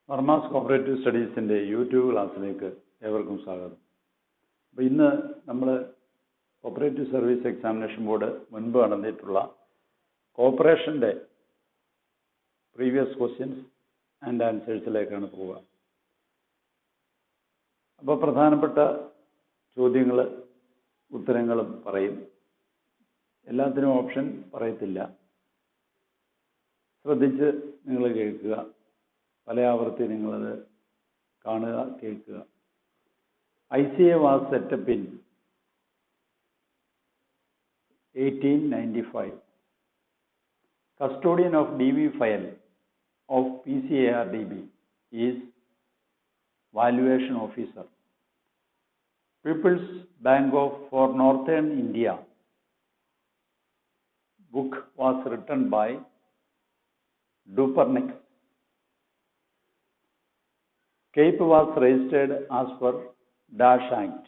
Varmas cooperative സ്റ്റഡീസിൻ്റെ YouTube ക്ലാസ്സിലേക്ക് ഏവർക്കും സ്വാഗതം. അപ്പോൾ ഇന്ന് നമ്മൾ കോപ്പറേറ്റീവ് സർവീസ് എക്സാമിനേഷൻ ബോർഡ് മുൻപ് നടന്നിട്ടുള്ള കോപ്പറേഷൻ്റെ പ്രീവിയസ് ക്വസ്റ്റ്യൻസ് ആൻഡ് ആൻസേഴ്സിലേക്കാണ് പോവുക. അപ്പോൾ പ്രധാനപ്പെട്ട ചോദ്യങ്ങൾ ഉത്തരങ്ങളും പറയും. എല്ലാത്തിനും ഓപ്ഷൻ പറയത്തില്ല. ശ്രദ്ധിച്ച് നിങ്ങൾ കേൾക്കുക. പല ആവർത്തി നിങ്ങളത് കാണുക, കേൾക്കുക. ICA was set up in 1895. Custodian of DB file of PCARDB is Valuation Officer. People's Bank for Northern India book was written by Duppernick. Cape was registered as per Dash Act,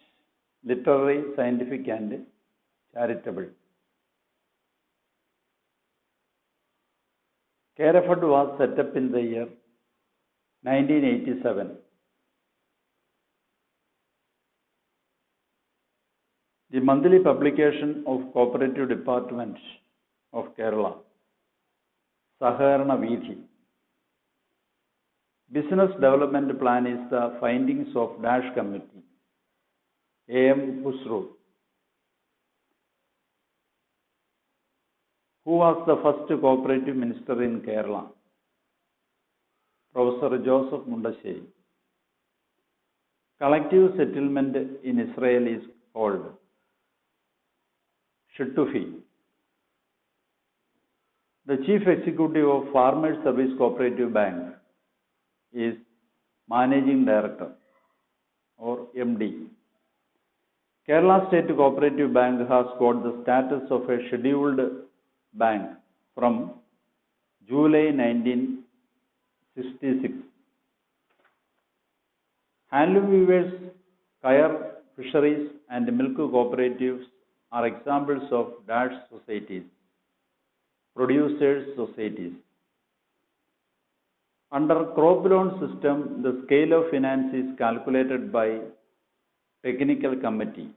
literary, scientific and charitable. Careford was set up in the year 1987. The monthly publication of Cooperative Department of Kerala, Saharana Vidhi. Business Development Plan is the findings of Dash Committee, A.M. Khusro. Who was the first cooperative minister in Kerala? Professor Joseph Mundasheri. Collective settlement in Israel is called Shitufi. The chief executive of Farmers Service Cooperative Bank is Managing Director or MD. Kerala State Cooperative Bank has got the status of a scheduled bank from July 1966. Handloom weavers, kayar, fisheries and milk cooperatives are examples of Dash societies, producers societies. Under crop loan system, the scale of finance is calculated by technical committee.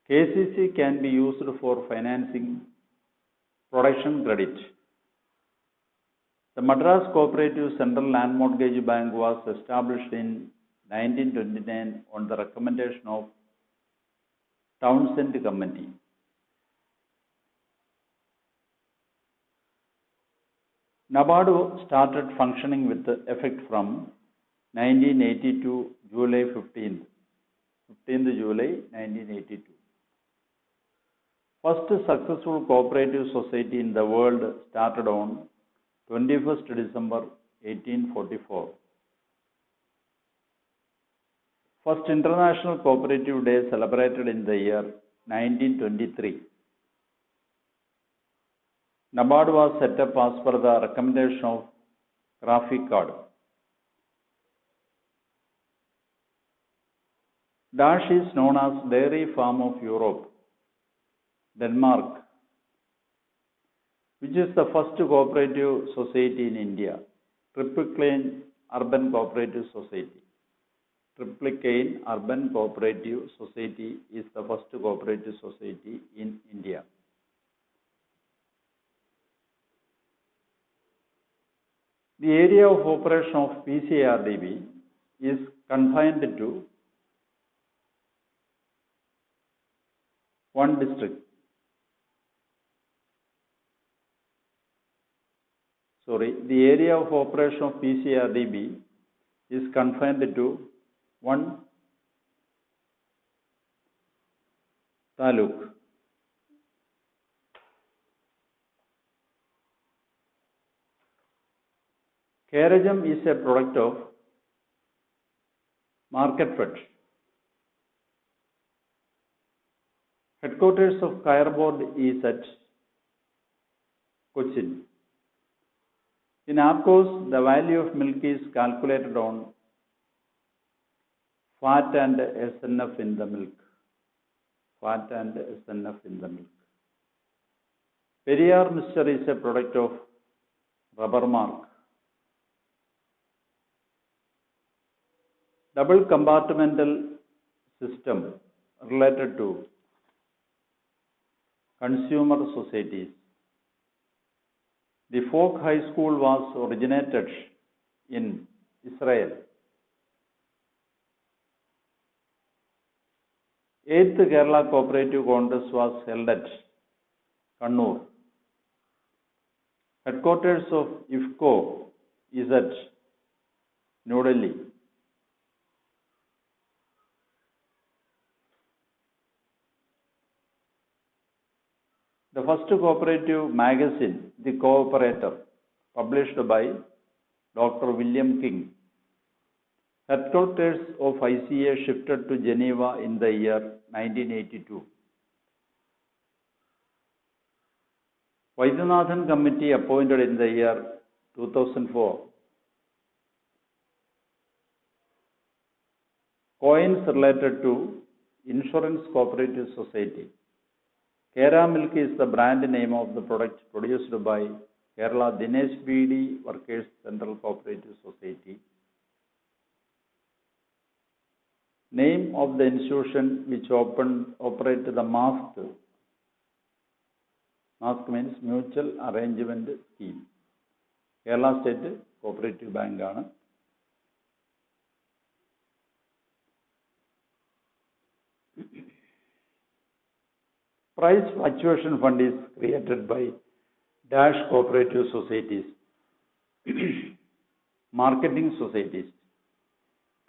KCC can be used for financing production credit. The Madras Cooperative Central Land Mortgage Bank was established in 1929 on the recommendation of Townsend Committee. NABARD started functioning with effect from 1982 July 15th July 1982. First successful cooperative society in the world started on 21st December 1844. First International Cooperative Day celebrated in the year 1923. NABARD was set up as per the recommendation of Grafikard. Dash is known as Dairy Farm of Europe, Denmark, which is the first cooperative society in India. Triplicane Urban Cooperative Society. Triplicane Urban Cooperative Society is the first cooperative society in India. The area of operation of PCARDB is confined to one district. The area of operation of PCARDB is confined to one taluk. Kerajam is a product of Marketfed. Headquarters of Kayar Board is at Cochin. In APCOs, the value of milk is calculated on fat and SNF in the milk. Fat and SNF in the milk. Periyar mixture is a product of rubber mark. Double compartmental system related to consumer societies. The Folk High School was originated in Israel. 8th Kerala Cooperative Congress was held at Kannur. Headquarters of IFFCO is at New Delhi. The first cooperative magazine, The Cooperator, published by Dr. William King. Headquarters of ICA shifted to Geneva in the year 1982. Vaidyanathan Committee appointed in the year 2004. Coins related to Insurance Cooperative Society. Kera Milk is the brand name of the product produced by Kerala Dinesh BD Workers Central Cooperative Society. Name of the institution which operated the MASK. MASK means Mutual Arrangement Scheme. Kerala State Cooperative Bank ആണ്. Price Fluctuation Fund is created by Dash Cooperative Societies, Marketing Societies.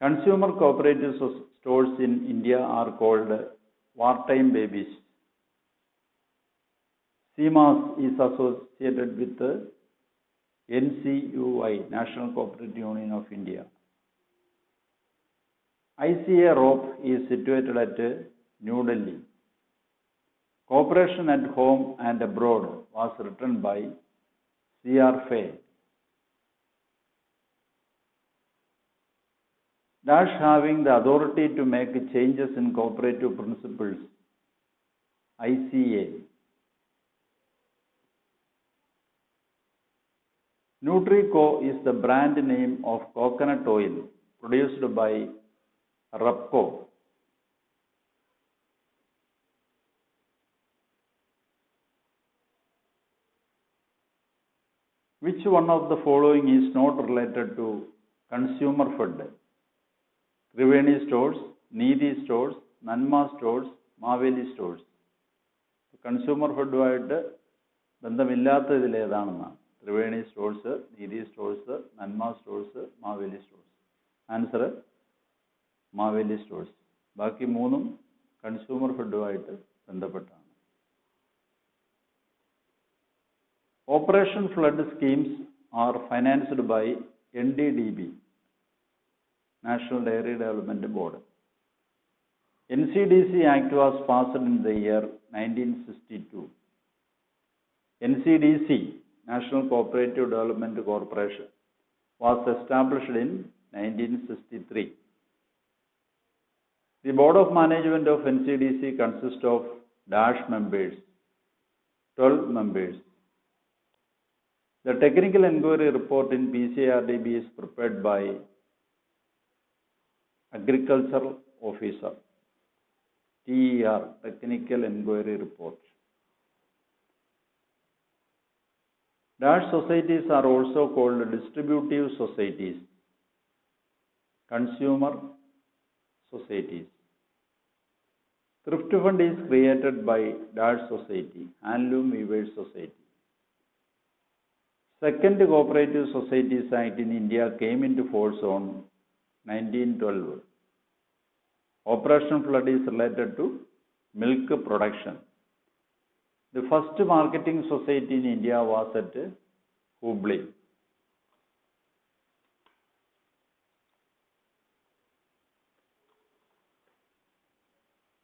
Consumer cooperative stores in India are called wartime babies. CMAS is associated with the NCUI, National Cooperative Union of India. ICA ROP is situated at New Delhi. Cooperation at Home and Abroad was written by C.R. Fay. Dash having the authority to make changes in cooperative principles, ICA. Nutrico is the brand name of coconut oil produced by Repco. Which one of the following is not related to consumer food? Triveni stores, Neethi stores, Nanma stores, Maveli stores. Consumer food ആയിട്ട് ബന്ധമില്ലാത്ത ഇതിൽ ഏതാണെന്നാണ്. Triveni stores, Neethi stores, Nanma stores, Maveli stores. Answer Maveli stores. ബാക്കി മൂന്നും consumer ഫുഡുമായിട്ട് ബന്ധപ്പെട്ടാണ്. Operation Flood schemes are financed by NDDB, National Dairy Development Board. NCDC Act was passed in the year 1962. NCDC, National Cooperative Development Corporation, was established in 1963. The Board of Management of NCDC consists of Dash members, 12 members. The technical inquiry report in PCARDB is prepared by Agricultural Officer, TER, Technical Inquiry Report. Dash societies are also called distributive societies, consumer societies. Thrift Fund is created by Dash Society, Handloom Weavers Society. Second Cooperative Societies Act in India came into force on 1912. Operation Flood is related to milk production. The first marketing society in India was at Hubli.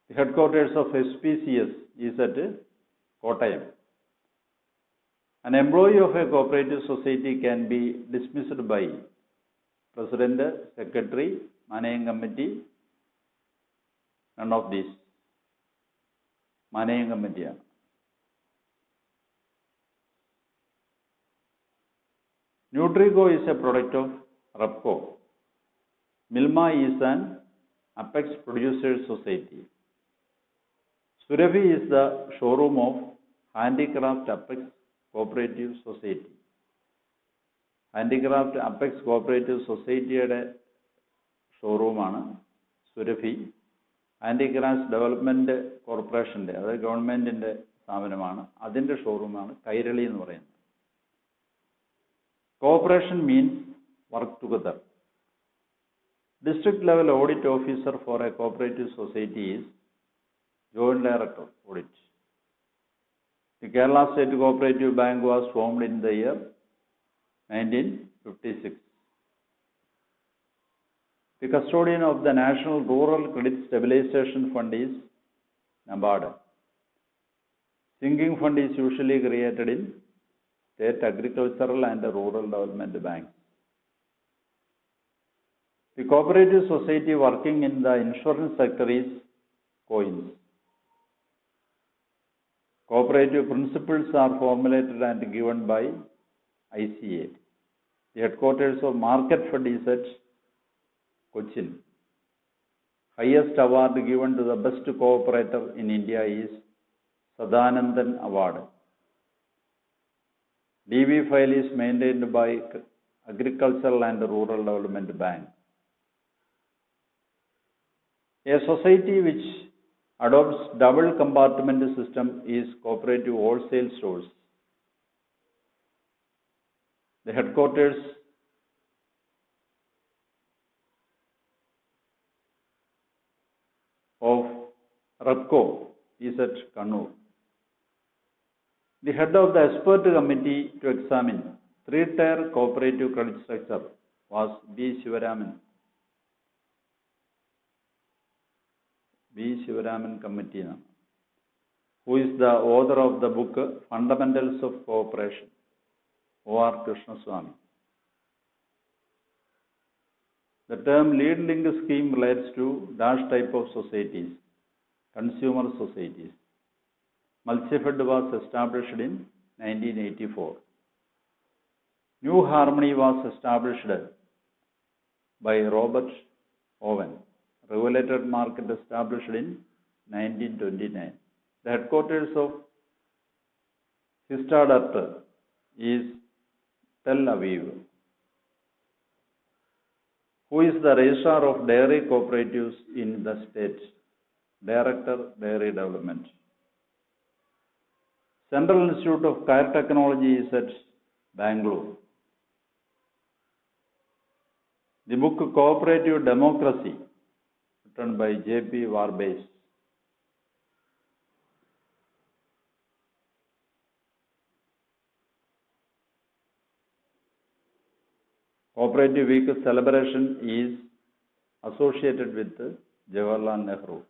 The headquarters of SPCS is at Kottayam. An employee of a cooperative society can be dismissed by President, Secretary, Managing Committee, none of these. Managing Committee. Nutrico is a product of Repco. Milma is an Apex Producers Society. Surabhi is the showroom of Handicraft Apex Cooperative Society. Handicraft Apex Cooperative Societyയുടെ ഷോറൂമാണ് Surabhi. Handicraft development കോർപ്പറേഷൻ്റെ, അതായത് ഗവൺമെൻറ്റിൻ്റെ സ്ഥാപനമാണ്, അതിൻ്റെ ഷോറൂമാണ് കൈരളി എന്ന് പറയുന്നത്. Cooperation means work together. District level audit officer for a cooperative society is Joint Director Audit. The Kerala State Cooperative Bank was formed in the year 1956. The custodian of the National Rural Credit Stabilization Fund is NABARD. Sinking Fund is usually created in State Agricultural and Rural Development Banks. The cooperative society working in the insurance sector is COINS. Cooperative principles are formulated and given by ICA. The headquarters of Market Fund is at Cochin. Highest award given to the best cooperator in India is Sadanandan Award. DV file is maintained by Agricultural and Rural Development Bank. A society which adopts double compartment system is Cooperative Wholesale Stores. The headquarters of Repco is at Kannur. The head of the expert committee to examine three-tier cooperative credit structure was B. Shivaraman. B. Shivaraman Committee, who is the author of the book Fundamentals of Cooperation, O.R. Krishnaswamy. The term lead link scheme relates to dash type of societies, consumer societies. Multifed was established in 1984. New Harmony was established by Robert Owen. Regulated market established in 1929. The headquarters of Histadrut is Tel Aviv. Who is the registrar of dairy cooperatives in the state? Director, Dairy Development. Central Institute of Care Technology is at Bangalore. The book Cooperative Democracy, written by J.P. Warbase. Cooperative Week celebration is associated with Jawaharlal Nehru.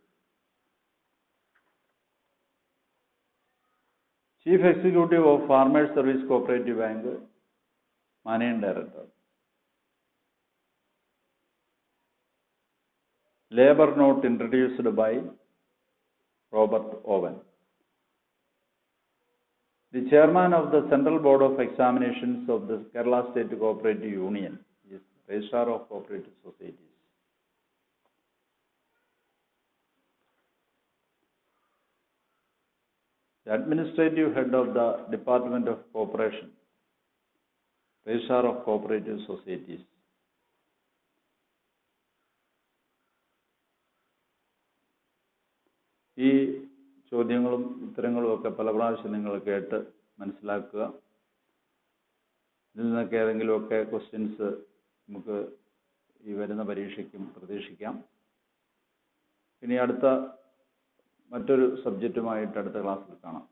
Chief Executive of Farmers Service Cooperative Bank, Managing Director. Labor note introduced by Robert Owen. The chairman of the Central Board of Examinations of the Kerala State Cooperative Union is Registrar of Cooperative Societies. The administrative head of the Department of Cooperation, Registrar of Cooperative Societies. ഈ ചോദ്യങ്ങളും ഉത്തരങ്ങളും ഒക്കെ പല പ്രാവശ്യം നിങ്ങൾ കേട്ട് മനസ്സിലാക്കുക. ഇതിൽ നിന്നൊക്കെ ഏതെങ്കിലുമൊക്കെ ക്വസ്റ്റ്യൻസ് നമുക്ക് ഈ വരുന്ന പരീക്ഷയ്ക്കും പ്രതീക്ഷിക്കാം. ഇനി അടുത്ത മറ്റൊരു സബ്ജക്റ്റുമായിട്ട് അടുത്ത ക്ലാസ്സിൽ കാണാം.